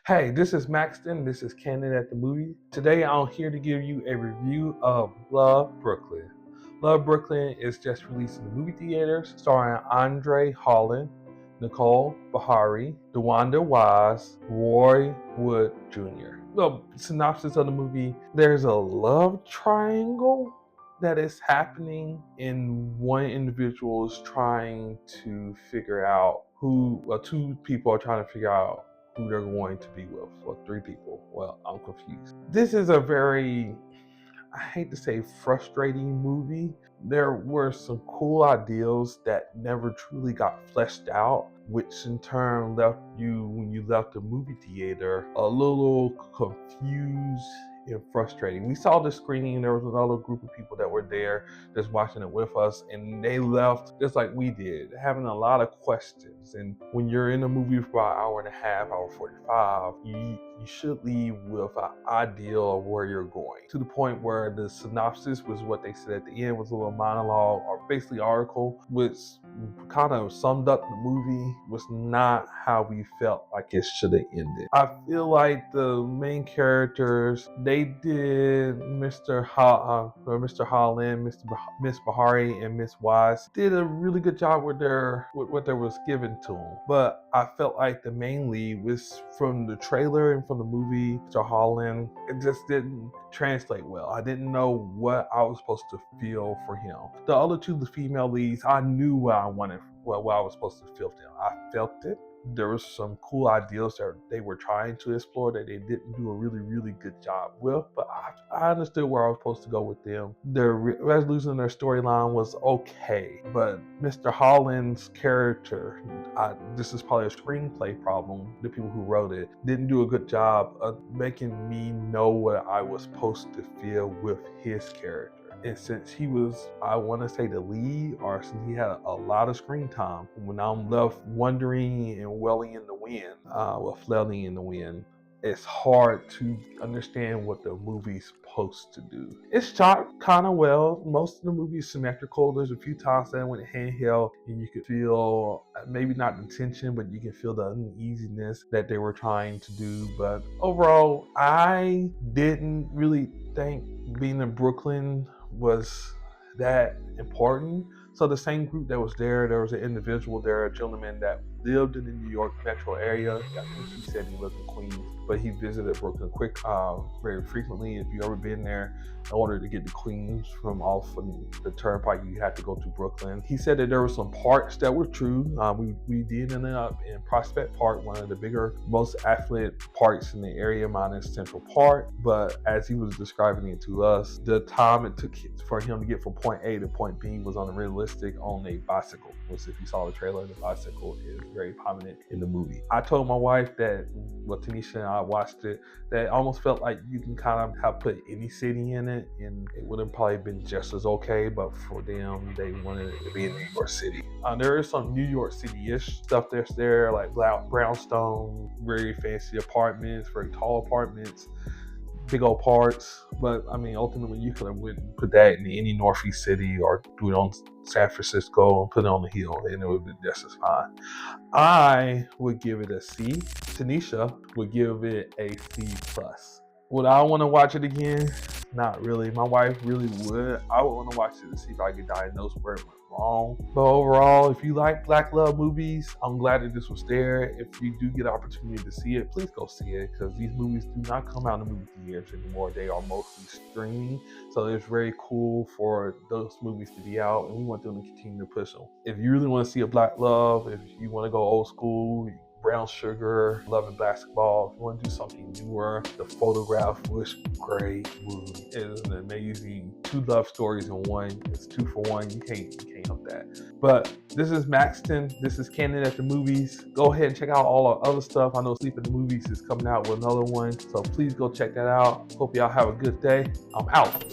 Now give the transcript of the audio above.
Hey, this is Maxtan. This is Candid at the movie. Today I'm here to give you a review of Love Brooklyn. Love Brooklyn is just released in the movie theaters, starring Holland, Nicole, Beharie, DeWanda Wise, Roy Wood Jr. The synopsis of the movie: there's a love triangle that is happening, and one individual is trying to figure out two people are trying to figure out who they're going to be with, or three people. Well, I'm confused. This is a very, I hate to say, frustrating movie. There were some cool ideals that never truly got fleshed out, which in turn left you, when you left the movie theater, a little confused and frustrating. We saw the screening, and there was another group of people that were there just watching it with us, and they left just like we did, having a lot of questions. And when you're in a movie for about an hour and a half, hour 45, you should leave with an ideal of where you're going. To the point where the synopsis was what they said at the end, was a little monologue or basically article, which kind of summed up the movie, was not how we felt like it should have ended. I feel like the main characters, they did Mr. Holland, Miss Beharie, and Miss Wise did a really good job with what there was given to them. But I felt like the main lead was, from the trailer and from the movie, Mr. Holland, it just didn't translate well. I didn't know what I was supposed to feel for him. The other two, the female leads, I knew what I wanted, what I was supposed to feel for them. I felt it. There was some cool ideals that they were trying to explore that they didn't do a really good job with, but I understood where I was supposed to go with them. Their resolution in their storyline was okay, but Mr. Holland's character, this is probably a screenplay problem. The people who wrote it didn't do a good job of making me know what I was supposed to feel with his character. And since he was, I want to say, the lead, or since he had a lot of screen time, when I'm left wondering and flailing in the wind, it's hard to understand what the movie's supposed to do. It's shot kind of well. Most of the movie is symmetrical. There's a few times that I went handheld, and you could feel, maybe not the tension, but you can feel the uneasiness that they were trying to do. But overall, I didn't really think being in Brooklyn was that important. So the same group that was there was an individual there, a gentleman that lived in the New York metro area. I think he said he lived in Queens, but he visited Brooklyn very frequently. If you ever been there, in order to get to Queens from off the turnpike, you had to go to Brooklyn. He said that there were some parts that were true. We did end up in Prospect Park, one of the bigger, most affluent parks in the area, minus Central Park. But as he was describing it to us, the time it took for him to get from point A to point B was unrealistic on a bicycle. Which, if you saw the trailer, the bicycle is very prominent in the movie. I told my wife that, well, Tanisha and I watched it, that it almost felt like you can kind of have put any city in it, and it would have probably been just as okay, but for them, they wanted it to be in New York City. There is some New York City-ish stuff that's there, like brownstone, very fancy apartments, very tall apartments, big old parks. But I mean, ultimately, you could have put that in any Northeast city, or do it on San Francisco and put it on the hill, and it would be just as fine. I would give it a C. Tanisha would give it a C plus. Would I want to watch it again? Not really. My wife really would. I would want to watch it to see if I could diagnose where it went wrong. But overall, if you like black love movies, I'm glad that this was there. If you do get an opportunity to see it, please go see it, because these movies do not come out in the movie theaters anymore. They are mostly streaming. So it's very cool for those movies to be out, and we want them to continue to push them. If you really want to see a black love, if you want to go old school, Brown Sugar, Love and Basketball, if you want to do something newer, The Photograph was great movie. It is an amazing two love stories in one. It's 2 for 1. You can't help that. But this is Maxtan. This is Candid at the Movies. Go ahead and check out all our other stuff. I know Sleep at the Movies is coming out with another one, so please go check that out. Hope y'all have a good day. I'm out.